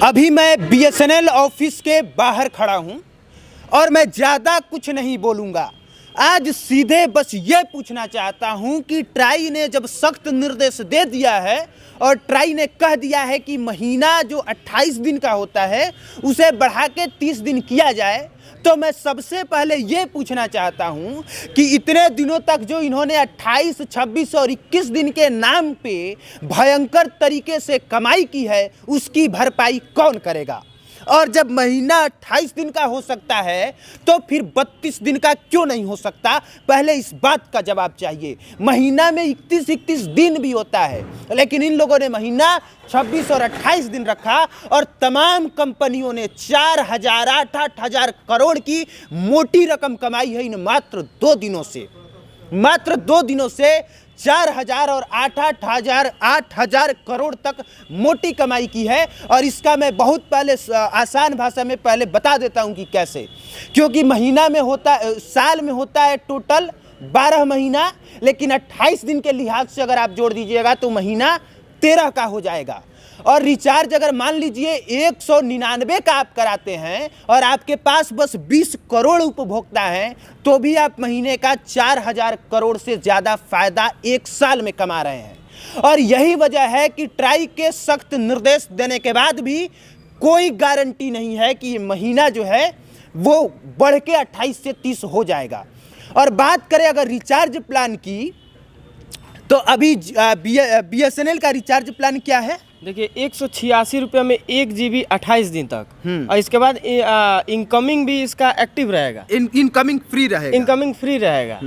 अभी मैं BSNL office के बाहर खड़ा हूं और मैं ज़्यादा कुछ नहीं बोलूँगा। आज सीधे बस ये पूछना चाहता हूं कि ट्राई ने जब सख्त निर्देश दे दिया है और ट्राई ने कह दिया है कि महीना जो 28 दिन का होता है उसे बढ़ा के 30 दिन किया जाए, तो मैं सबसे पहले ये पूछना चाहता हूं कि इतने दिनों तक जो इन्होंने 28, 26 और 21 दिन के नाम पे भयंकर तरीके से कमाई की है, उसकी भरपाई कौन करेगा? और जब महीना 28 दिन का हो सकता है तो फिर 32 दिन का क्यों नहीं हो सकता? पहले इस बात का जवाब चाहिए। महीना में 31 दिन भी होता है, लेकिन इन लोगों ने महीना 26 और 28 दिन रखा और तमाम कंपनियों ने 4,000, 8,000 करोड़ की मोटी रकम कमाई है इन मात्र 2 दिनों से। मात्र 2 दिनों से 4,000 और 8,000 करोड़ तक मोटी कमाई की है। और इसका मैं बहुत पहले आसान भाषा में पहले बता देता हूं कि कैसे। क्योंकि महीना में होता, साल में होता है टोटल 12 महीना, लेकिन 28 दिन के लिहाज से अगर आप जोड़ दीजिएगा तो महीना 13 का हो जाएगा। और रिचार्ज अगर मान लीजिए 199 का आप कराते हैं और आपके पास बस 20 करोड़ उपभोक्ता हैं, तो भी आप महीने का 4,000 करोड़ से ज़्यादा फायदा 1 साल में कमा रहे हैं। और यही वजह है कि ट्राई के सख्त निर्देश देने के बाद भी कोई गारंटी नहीं है कि ये महीना जो है वो बढ़ के 28 से 30 हो जाएगा। और बात करें अगर रिचार्ज प्लान की, तो अभी बीएसएनएल का रिचार्ज प्लान क्या है? देखिए 186 रुपये में 1 GB 28 दिन तक, और इसके बाद इनकमिंग भी इसका एक्टिव रहेगा। इनकमिंग फ्री रहेगा। इनकमिंग फ्री रहेगा।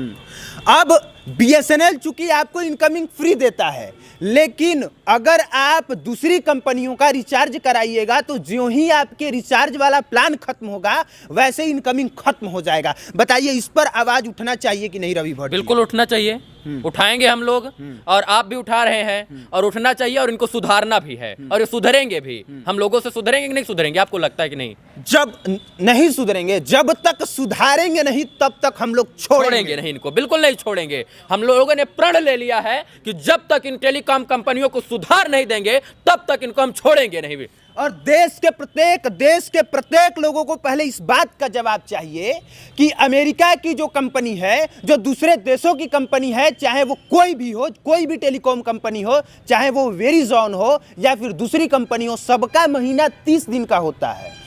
अब बीएसएनएल चूंकि आपको इनकमिंग फ्री देता है, लेकिन अगर आप दूसरी कंपनियों का रिचार्ज कराइएगा तो ज्यों ही आपके रिचार्ज वाला प्लान खत्म होगा वैसे इनकमिंग खत्म हो जाएगा। बताइए, इस पर आवाज उठना चाहिए कि नहीं रवि भट्ट? बिल्कुल उठना चाहिए, उठाएंगे हम लोग, और आप भी उठा रहे हैं, और उठना चाहिए और इनको सुधारना भी है, और ये सुधरेंगे भी। हम लोगों से सुधरेंगे कि नहीं सुधरेंगे, आपको लगता है कि नहीं? जब नहीं सुधरेंगे, जब तक सुधारेंगे नहीं तब तक हम लोग छोड़ेंगे नहीं, इनको बिल्कुल नहीं छोड़ेंगे। हम लोगों ने प्रण ले लिया है कि जब तक इन टेलीकॉम कंपनियों को सुधार नहीं देंगे तब तक इनको हम छोड़ेंगे नहीं भी। और देश के प्रत्येक लोगों को पहले इस बात का जवाब चाहिए कि अमेरिका की जो कंपनी है, जो दूसरे देशों की कंपनी है, चाहे वो कोई भी हो, कोई भी टेलीकॉम कंपनी हो, चाहे वो वेरिजॉन हो या फिर दूसरी कंपनी हो, सबका महीना 30 दिन का होता है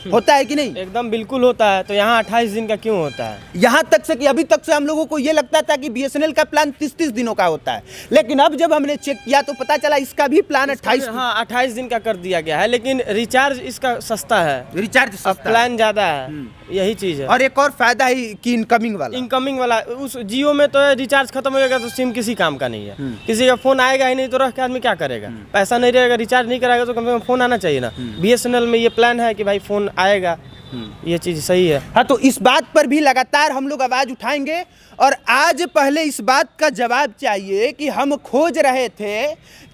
कि नहीं? एकदम बिल्कुल होता है। तो यहाँ 28 दिन का क्यों होता है? यहाँ तक से कि अभी तक से हम लोगों को ये लगता था कि बीएसएनएल का प्लान 30 दिनों का होता है, लेकिन अब जब हमने चेक किया तो पता चला इसका भी प्लान 28 दिन का कर दिया गया है, लेकिन रिचार्ज इसका सस्ता है, रिचार्ज सस्ता, प्लान ज्यादा है, यही चीज है। और एक और फायदा है कि इनकमिंग वाला उस जियो में तो रिचार्ज खत्म हो जाएगा तो सिम किसी काम का नहीं है। किसी का फोन आएगा ही नहीं तो रह के आदमी क्या करेगा? पैसा नहीं रहेगा, रिचार्ज नहीं कराएगा तो कम से कम फोन आना चाहिए ना। बीएसएनएल में ये प्लान है कि भाई फोन आएगा, ये चीज सही है। हाँ, तो इस बात पर भी लगातार हम लोग आवाज उठाएंगे। और आज पहले इस बात का जवाब चाहिए कि हम खोज रहे थे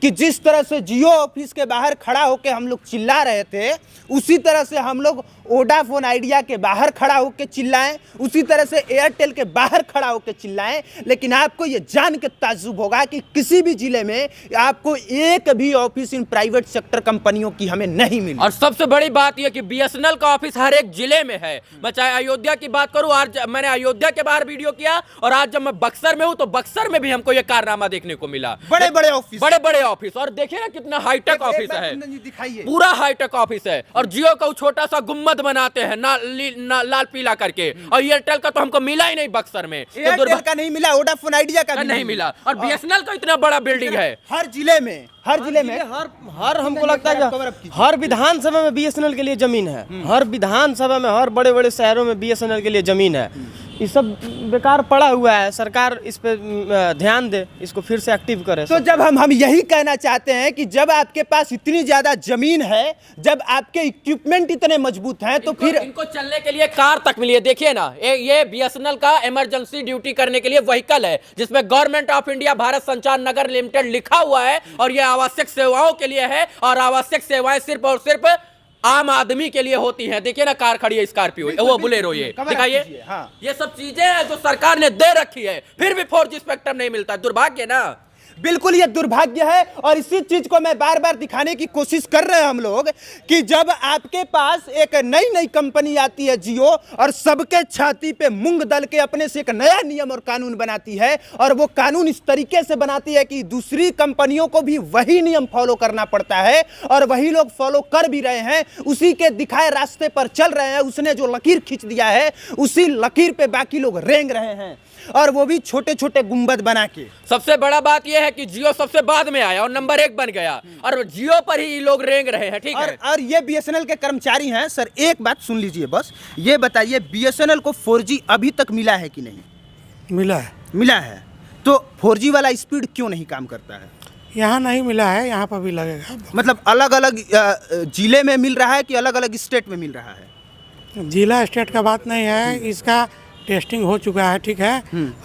कि जिस तरह से जियो ऑफिस के बाहर खड़ा होकर हम लोग चिल्ला रहे थे, उसी तरह से हम लोग वोडाफोन आइडिया के बाहर खड़ा होकर चिल्लाएं, उसी तरह से एयरटेल के बाहर खड़ा होकर चिल्लाएं। लेकिन आपको ये जान के ताज्जुब होगा कि किसी भी जिले में आपको एक भी ऑफिस इन प्राइवेट सेक्टर कंपनियों की हमें नहीं मिली। और सबसे बड़ी बात यह कि बीएसएनएल का ऑफिस हर एक जिले में है। मैं चाहे अयोध्या की बात करूं, आज मैंने अयोध्या के बाहर वीडियो किया, और आज जब मैं बक्सर में हूं तो बक्सर में भी हमको यह कारनामा देखने को मिला। बड़े बड़े ऑफिस, और देखिए ना कितना हाईटेक ऑफिस है, दिखाइए, पूरा हाईटेक ऑफिस है। और जियो का छोटा सा गुम्बद बनाते हैं लाल पीला करके, और एयरटेल का तो हमको मिला ही नहीं बक्सर में। एयरटेल का नहीं मिला, वोडाफोन आइडिया का नहीं मिला, और बीएसएनएल का इतना बड़ा बिल्डिंग है हर जिले में हर हमको लगता है कि हर विधानसभा में बीएसएनएल के लिए जमीन है। हर विधानसभा में, हर बड़े बड़े शहरों में बीएसएनएल के लिए जमीन है। ये सब बेकार पड़ा हुआ है, सरकार इस पे ध्यान दे, इसको फिर से एक्टिव करे। तो जब हम यही कहना चाहते हैं कि जब आपके पास इतनी ज्यादा जमीन है, जब आपके इक्विपमेंट इतने मजबूत हैं, तो फिर इनको चलने के लिए कार तक मिली है। देखिए ना, ये बीएसएनएल का इमरजेंसी ड्यूटी करने के लिए व्हीकल है, जिसमें गवर्नमेंट ऑफ इंडिया भारत संचार नगर लिमिटेड लिखा हुआ है, और ये आवश्यक सेवाओं के लिए है, और आवश्यक सेवाएं सिर्फ और सिर्फ आम आदमी के लिए होती है। देखिए ना, कार खड़ी है, स्कॉर्पियो, वो बुलेरो, ये दिखाइए। हाँ। ये सब चीजें हैं जो सरकार ने दे रखी है, फिर भी 4G स्पेक्ट्रम नहीं मिलता। दुर्भाग्य ना। बिल्कुल ये दुर्भाग्य है और इसी चीज को मैं बार बार दिखाने की कोशिश कर रहे हैं हम लोग कि जब आपके पास एक नई नई कंपनी आती है जियो और सबके छाती पे मूंग दल के अपने से एक नया नियम और कानून बनाती है और वो कानून इस तरीके से बनाती है कि दूसरी कंपनियों को भी वही नियम फॉलो करना पड़ता है और वही लोग फॉलो कर भी रहे हैं, उसी के दिखाए रास्ते पर चल रहे हैं, उसने जो लकीर खींच दिया है उसी लकीर पे बाकी लोग रेंग रहे हैं और वो भी छोटे छोटे गुंबद बना के। सबसे बड़ा बात यह है कि जियो सबसे बाद में आया और नंबर 1 बन गया और जियो पर ही लोग रेंग रहे हैं। ठीक है, और ये बीएसएनएल के कर्मचारी हैं। सर एक बात सुन लीजिए बस, ये बताइए बीएसएनएल को 4G अभी तक मिला है कि नहीं? मिला है। मिला है, तो 4G वाला स्पीड क्यों नहीं काम करता है? यहाँ नहीं मिला है, यहाँ पर भी लगेगा। मतलब अलग अलग जिले में मिल रहा है कि अलग अलग स्टेट में मिल रहा है? जिला स्टेट का बात नहीं है, इसका टेस्टिंग हो चुका है, ठीक है,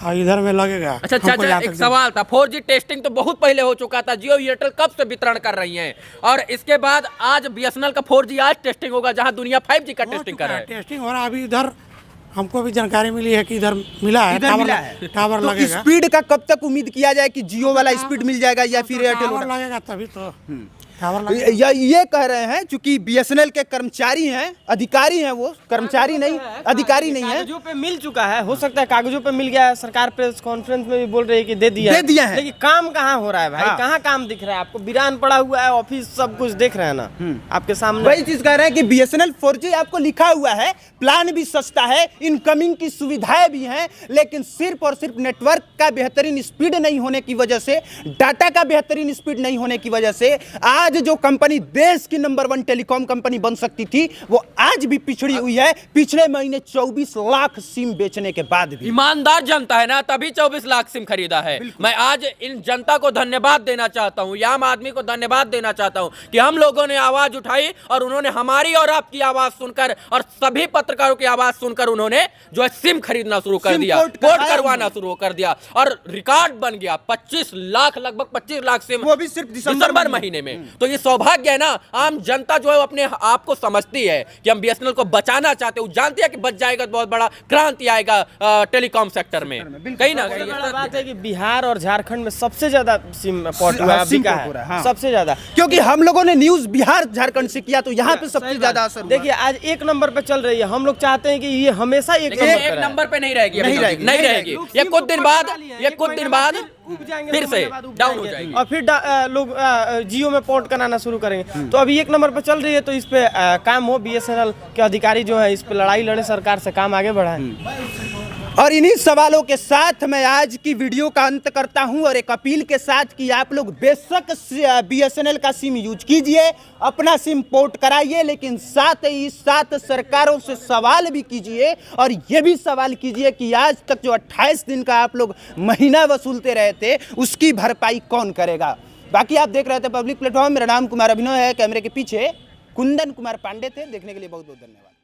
और इधर में लगेगा। अच्छा चाचा, एक सवाल था, 4G टेस्टिंग तो बहुत पहले हो चुका था, जियो एयरटेल कब से वितरण कर रही हैं और इसके बाद आज बीएसएनएल का 4G आज टेस्टिंग होगा जहां दुनिया 5G का टेस्टिंग कर रहा है। टेस्टिंग हो रहा है अभी। इधर हमको भी जानकारी मिली है कि इधर मिला है, इधर मिला है। टावर तो लगेगा। स्पीड का कब तक उम्मीद किया जाए कि जियो वाला स्पीड मिल जाएगा या फिर एयरटेल टावर वाला? लगेगा तभी तो टावर लगेगा। ये कह रहे हैं चूंकि बीएसएनएल के कर्मचारी हैं, अधिकारी हैं, वो कर्मचारी नहीं अधिकारी नहीं है। कागजों पे मिल चुका है, हो सकता है कागजों पे मिल गया है, सरकार प्रेस कॉन्फ्रेंस में भी बोल रही है कि दे दिया है, लेकिन काम कहाँ हो रहा है भाई? हाँ। कहाँ काम दिख रहा है आपको? वीरान पड़ा हुआ है, ऑफिस सब कुछ देख रहे हैं ना आपके सामने। वही चीज कह रहे हैं कि बीएसएनएल 4G आपको लिखा हुआ है, प्लान भी सस्ता है, इनकमिंग की सुविधाएं भी हैं, लेकिन सिर्फ और सिर्फ नेटवर्क का बेहतरीन स्पीड नहीं होने की वजह से, डाटा का बेहतरीन स्पीड नहीं होने की वजह से आज जो कंपनी देश की नंबर 1 टेलीकॉम कंपनी बन सकती थी वो आज भी पिछड़ी हुई है। पिछले महीने 24 लाख सिम बेचने के बाद भी। ईमानदार जनता है ना, तभी 24 लाख सिम खरीदा है। मैं आज इन जनता को धन्यवाद देना चाहता हूँ, आम आदमी को धन्यवाद देना चाहता हूँ कि हम लोगों ने आवाज उठाई और उन्होंने हमारी और आपकी आवाज सुनकर और सभी पत्रकारों की आवाज सुनकर उन्होंने जो है सिम खरीदना शुरू कर दिया, पोर्ट करवाना शुरू कर दिया और रिकॉर्ड बन गया 25 लाख, लगभग 25 लाख सिम, वो भी सिर्फ दिसंबर महीने में। तो ये सौभाग्य है ना, आम जनता जो है अपने आप को समझती है कि हम बीएसएनएल को बचाना चाहते हैं, जानती है कि बच जाएगा तो बहुत बड़ा क्रांति आएगा टेलीकॉम सेक्टर में। कहीं ना कहीं बड़ा बात है कि बिहार और झारखंड में सबसे ज्यादा सिम पोर्ट हुआ है, सबसे ज्यादा, क्योंकि हम लोगों ने न्यूज बिहार झारखंड से किया तो यहाँ पे सबसे ज्यादा असर हुआ। देखिए आज 1 नंबर पे चल रही है, हम लोग चाहते हैं कि ये हमेशा एक नंबर पे नहीं रहेगी, नहीं रहेगी। ये कुछ दिन बाद फिर से डाउन हो जाएगी और फिर लोग जियो में पोर्ट कराना शुरू करेंगे। तो अभी 1 नंबर पर चल रही है, तो इस पे काम हो, बीएसएनएल के अधिकारी जो है इस पे लड़ाई लड़े, सरकार से काम आगे बढ़ाएं। और इन्हीं सवालों के साथ मैं आज की वीडियो का अंत करता हूं और एक अपील के साथ कि आप लोग बेशक बीएसएनएल का सिम यूज कीजिए, अपना सिम पोर्ट कराइए, लेकिन साथ ही साथ सरकारों से सवाल भी कीजिए और ये भी सवाल कीजिए कि आज तक जो 28 दिन का आप लोग महीना वसूलते रहे थे उसकी भरपाई कौन करेगा। बाकी आप देख रहे थे पब्लिक प्लेटफॉर्म। मेरा नाम कुमार अभिनव है, कैमरे के पीछे कुंदन कुमार पांडे थे। देखने के लिए बहुत बहुत धन्यवाद।